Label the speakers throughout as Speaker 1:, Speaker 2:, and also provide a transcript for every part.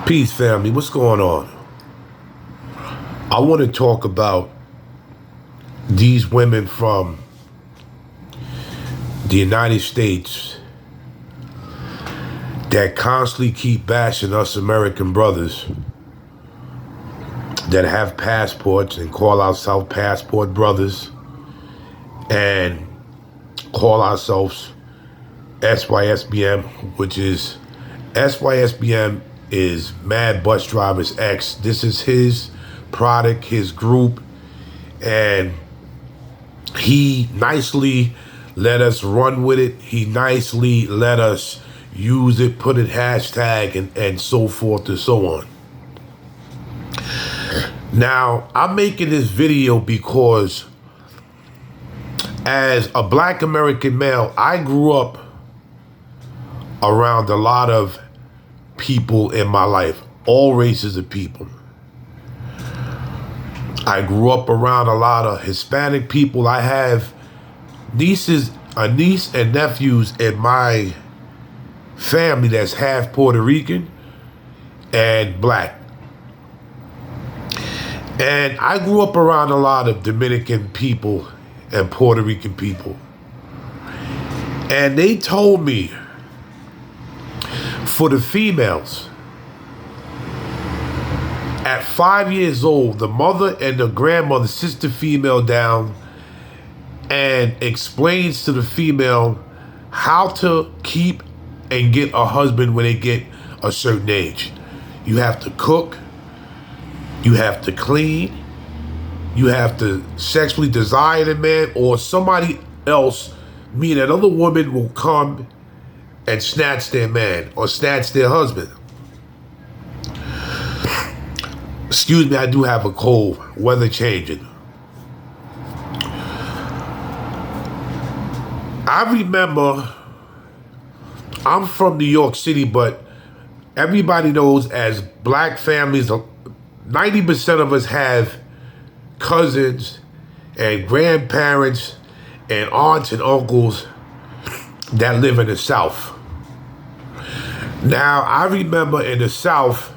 Speaker 1: Peace, family. What's going on? I want to talk about these women from the United States that constantly keep bashing us American brothers that have passports and call ourselves passport brothers and call ourselves SYSBM, which is SYSBM is Mad Bus Drivers X. This is his product, his group, and he nicely let us run with it. He nicely let us use it, put it hashtag, and so forth and so on. Now, I'm making this video because as a Black American male, I grew up around a lot of people in my life, all races of people. I grew up around a lot of Hispanic people. I have a niece and nephews in my family that's half Puerto Rican and Black. And I grew up around a lot of Dominican people and Puerto Rican people. And they told me, for the females, at 5 years old, the mother and the grandmother sits the female down and explains to the female how to keep and get a husband when they get a certain age. You have to cook, you have to clean, you have to sexually desire the man, or somebody else, meaning another woman, will come and snatch their man or snatch their husband. Excuse me, I do have a cold, weather changing. I remember, I'm from New York City, but everybody knows as Black families, 90% of us have cousins and grandparents and aunts and uncles that live in the South. Now, I remember in the South,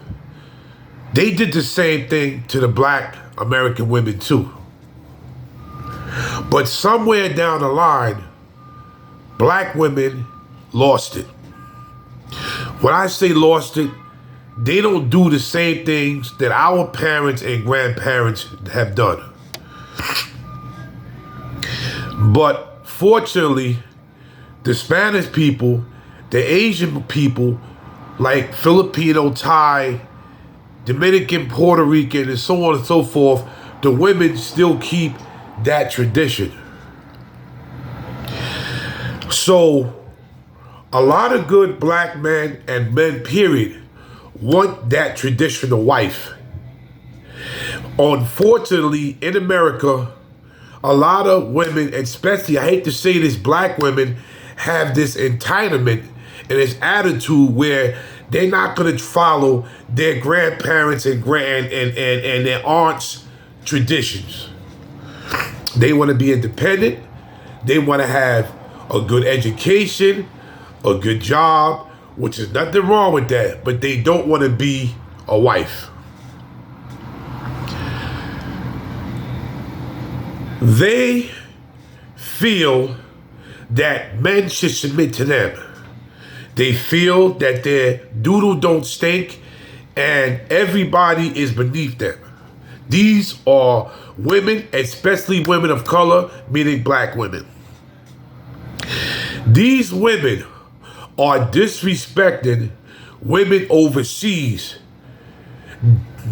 Speaker 1: they did the same thing to the Black American women too. But somewhere down the line, Black women lost it. When I say lost it, they don't do the same things that our parents and grandparents have done. But fortunately, the Spanish people, the Asian people, like Filipino, Thai, Dominican, Puerto Rican, and so on and so forth, the women still keep that tradition. So, a lot of good Black men and men, period, want that traditional wife. Unfortunately, in America, a lot of women, especially, I hate to say this, Black women, have this entitlement and this attitude where they're not going to follow their grandparents and their aunts' traditions. They want to be independent. They want to have a good education, a good job, which is nothing wrong with that, but they don't want to be a wife. They feel that men should submit to them. They feel that their doodle don't stink and everybody is beneath them. These are women, especially women of color, meaning Black women. These women are disrespecting women overseas.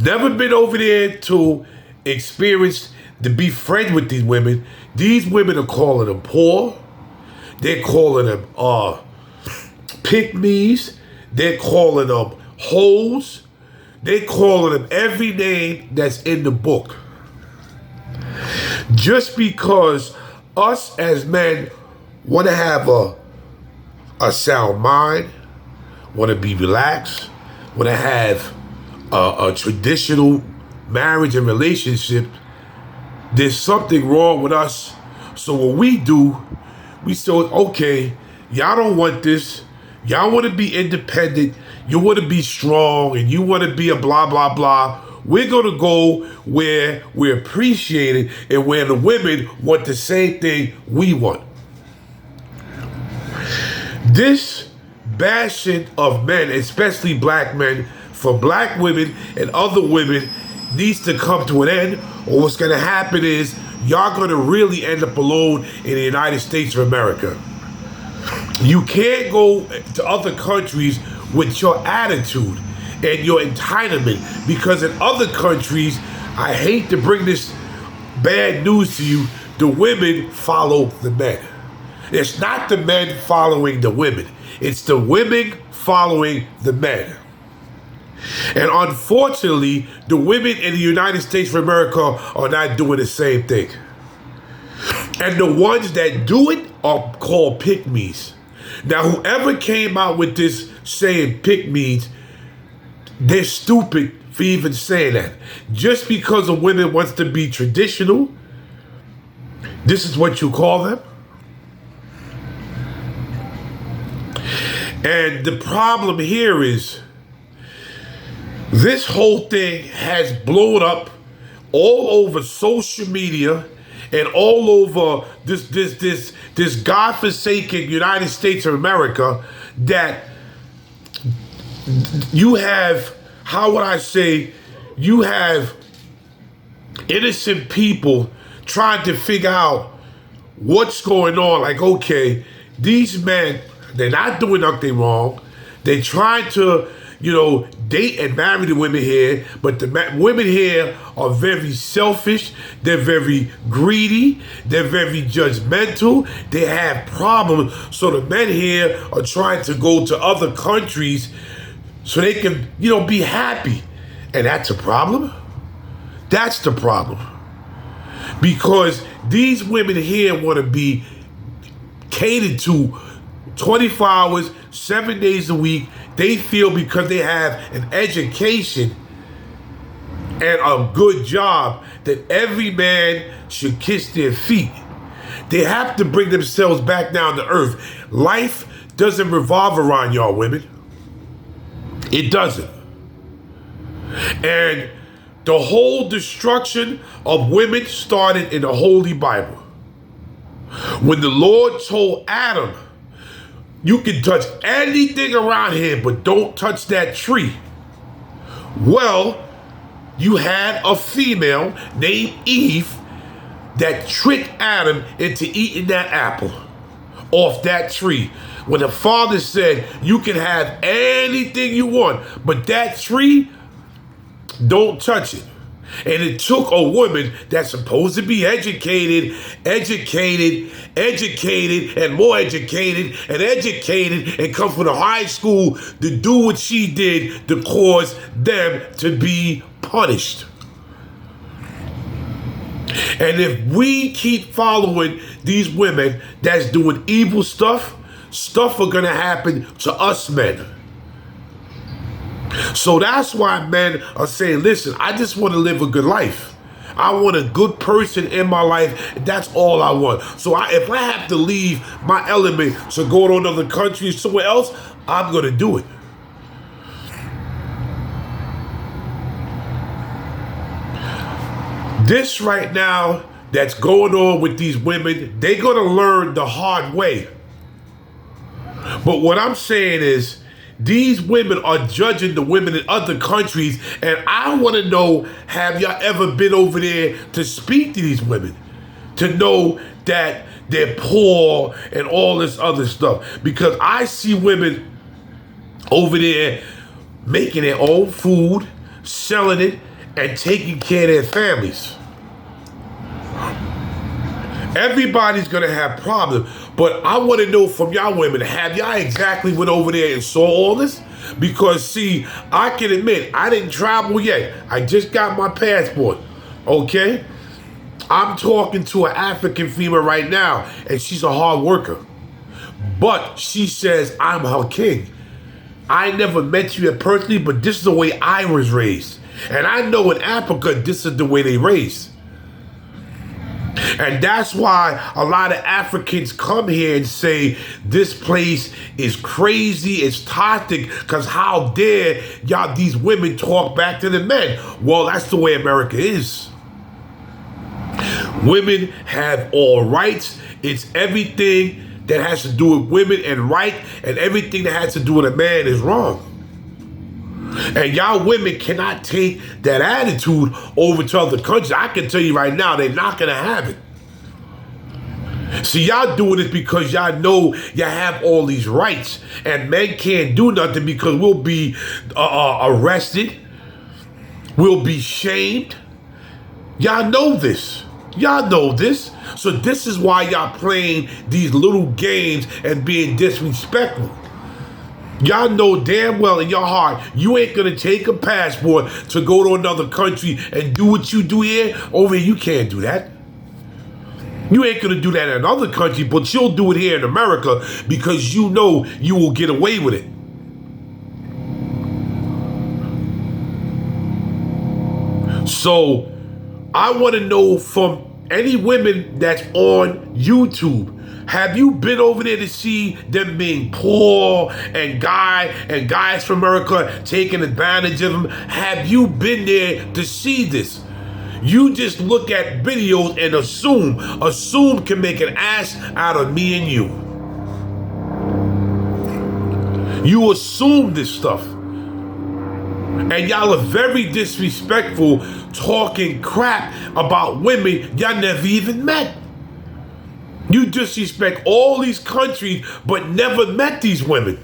Speaker 1: Never been over there to experience, to be friends with these women. These women are calling them poor. They're calling them pick-me's. They're calling them hoes. They're calling them every name that's in the book. Just because us as men want to have a sound mind, want to be relaxed, want to have a traditional marriage and relationship, there's something wrong with us. So what we do, we say, okay, y'all don't want this. Y'all want to be independent. you want to be strong and you want to be a blah, blah, blah. We're going to go where we're appreciated and where the women want the same thing we want. This bashing of men, especially black men, for black women and other women needs to come to an end, or what's going to happen is y'all going to really end up alone in the United States of America. You can't go to other countries with your attitude and your entitlement, because in other countries, I hate to bring this bad news to you, the women follow the men. It's not the men following the women. It's the women following the men. And unfortunately, the women in the United States of America are not doing the same thing. And the ones that do it are called pick-me's. Now, whoever came out with this saying pick-me's, they're stupid for even saying that. Just because a woman wants to be traditional, this is what you call them. And the problem here is this whole thing has blown up all over social media and all over this godforsaken United States of America, that you have, how would I say, you have innocent people trying to figure out what's going on. Like, okay, these men, they're not doing nothing wrong. They're trying to, date and marry the women here, but the women here are very selfish. They're very greedy. They're very judgmental. They have problems. So the men here are trying to go to other countries so they can, be happy. And that's a problem. That's the problem. Because these women here want to be catered to 24 hours, 7 days a week. They feel because they have an education and a good job that every man should kiss their feet. They have to bring themselves back down to earth. Life doesn't revolve around y'all women. It doesn't. And the whole destruction of women started in the Holy Bible. When the Lord told Adam, you can touch anything around here, but don't touch that tree. Well, you had a female named Eve that tricked Adam into eating that apple off that tree. When the Father said, you can have anything you want, but that tree, don't touch it. And it took a woman that's supposed to be educated, and more educated, and come from the high school to do what she did to cause them to be punished. And if we keep following these women that's doing evil stuff are going to happen to us men. So that's why men are saying, listen, I just want to live a good life. I want a good person in my life. That's all I want. So if I have to leave my element to go to another country, somewhere else, I'm going to do it. This right now that's going on with these women, they're going to learn the hard way. But what I'm saying is, these women are judging the women in other countries, and I want to know, have y'all ever been over there to speak to these women? To know that they're poor and all this other stuff. Because I see women over there making their own food, selling it, and taking care of their families. Everybody's going to have problems. But I want to know from y'all women, have y'all exactly went over there and saw all this? Because, see, I can admit, I didn't travel yet. I just got my passport, okay? I'm talking to an African female right now, and she's a hard worker. But she says, I'm her king. I never met you personally, but this is the way I was raised. And I know in Africa, this is the way they raised. And that's why a lot of Africans come here and say this place is crazy, it's toxic, because how dare y'all, these women talk back to the men? Well, that's the way America is. Women have all rights. It's everything that has to do with women and right, and everything that has to do with a man is wrong. And y'all women cannot take that attitude over to other countries. I can tell you right now, they're not going to have it. See, y'all doing this because y'all know y'all have all these rights, and men can't do nothing because we'll be arrested, we'll be shamed. Y'all know this. Y'all know this. So this is why y'all playing these little games and being disrespectful. Y'all know damn well in your heart, you ain't gonna take a passport to go to another country and do what you do here. Over here, you can't do that. You ain't gonna do that in another country, but you'll do it here in America because you know you will get away with it. So I wanna know from any women that's on YouTube, have you been over there to see them being poor and guys from America taking advantage of them? Have you been there to see this? You just look at videos and assume can make an ass out of me and you. You assume this stuff. And y'all are very disrespectful, talking crap about women y'all never even met. You disrespect all these countries, but never met these women.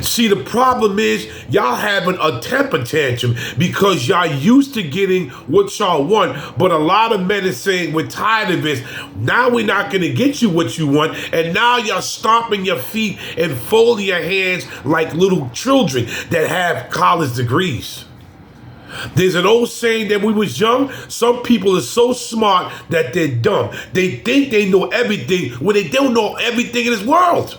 Speaker 1: See, the problem is y'all having a temper tantrum because y'all used to getting what y'all want, but a lot of men are saying we're tired of this. Now we're not going to get you what you want, and now y'all stomping your feet and folding your hands like little children that have college degrees. There's an old saying that when we was young, some people are so smart that they're dumb. They think they know everything when they don't know everything in this world.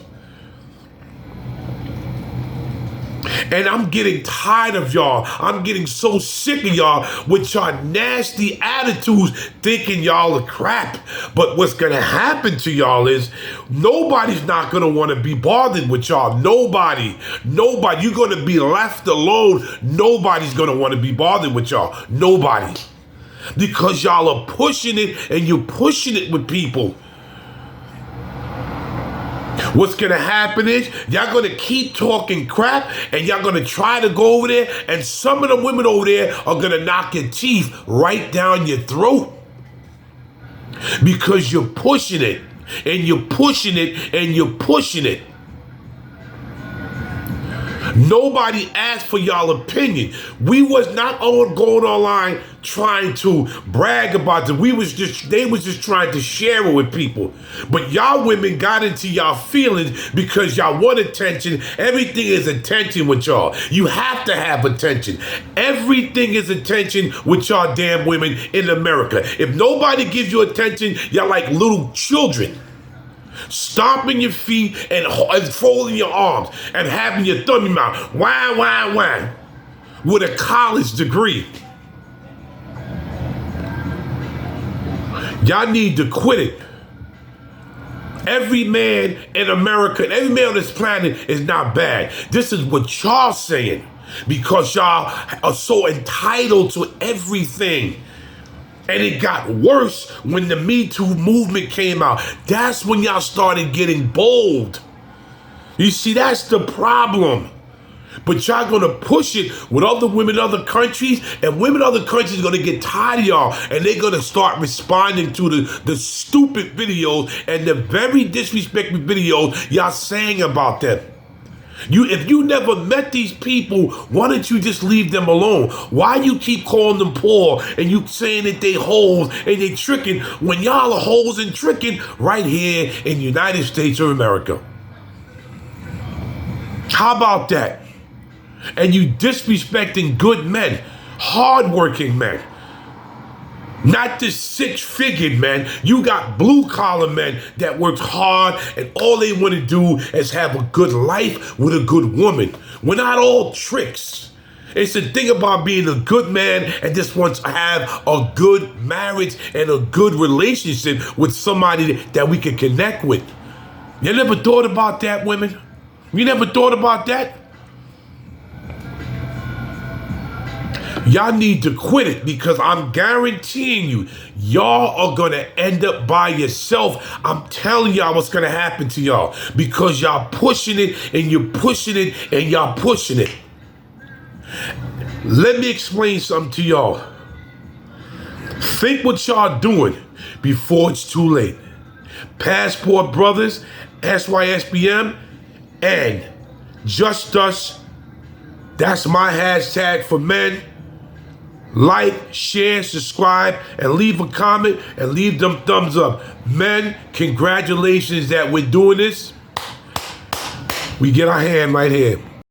Speaker 1: And I'm getting tired of y'all. I'm getting so sick of y'all with y'all nasty attitudes thinking y'all are crap. But what's going to happen to y'all is nobody's not going to want to be bothered with y'all. Nobody. You're going to be left alone. Nobody's going to want to be bothered with y'all. Nobody. Because y'all are pushing it, and you're pushing it with people. What's going to happen is y'all going to keep talking crap, and y'all going to try to go over there, and some of the women over there are going to knock your teeth right down your throat because you're pushing it, and you're pushing it, and you're pushing it. Nobody asked for y'all opinion. We was not all going online trying to brag about it. They was just trying to share it with people. But y'all women got into y'all feelings because y'all want attention. Everything is attention with y'all. You have to have attention. Everything is attention with y'all damn women in America. If nobody gives you attention, y'all like little children. Stomping your feet and folding your arms and having your thumb in your mouth. Why? With a college degree. Y'all need to quit it. Every man in America, every man on this planet is not bad. This is what y'all saying because y'all are so entitled to everything. And it got worse when the Me Too movement came out. That's when y'all started getting bold. You see, that's the problem. But y'all gonna push it with other women in other countries, and women in other countries are gonna get tired of y'all, and they're gonna start responding to the stupid videos and the very disrespectful videos y'all saying about them. If you never met these people, why don't you just leave them alone? Why you keep calling them poor and you saying that they hoes and they tricking when y'all are hoes and tricking right here in the United States of America? How about that? And you disrespecting good men, hardworking men. Not this six-figured men. You got blue-collar men that work hard and all they want to do is have a good life with a good woman. We're not all tricks. It's the thing about being a good man and just wants to have a good marriage and a good relationship with somebody that we can connect with. You never thought about that, women? You never thought about that? Y'all need to quit it, because I'm guaranteeing you, y'all are going to end up by yourself. I'm telling y'all what's going to happen to y'all, because y'all pushing it and you're pushing it and y'all pushing it. Let me explain something to y'all. Think what y'all doing before it's too late. Passport Brothers, SYSBM, and Just Us. That's my hashtag for men. Like, share, subscribe, and leave a comment and leave them thumbs up. Men, congratulations that we're doing this. We get our hand right here.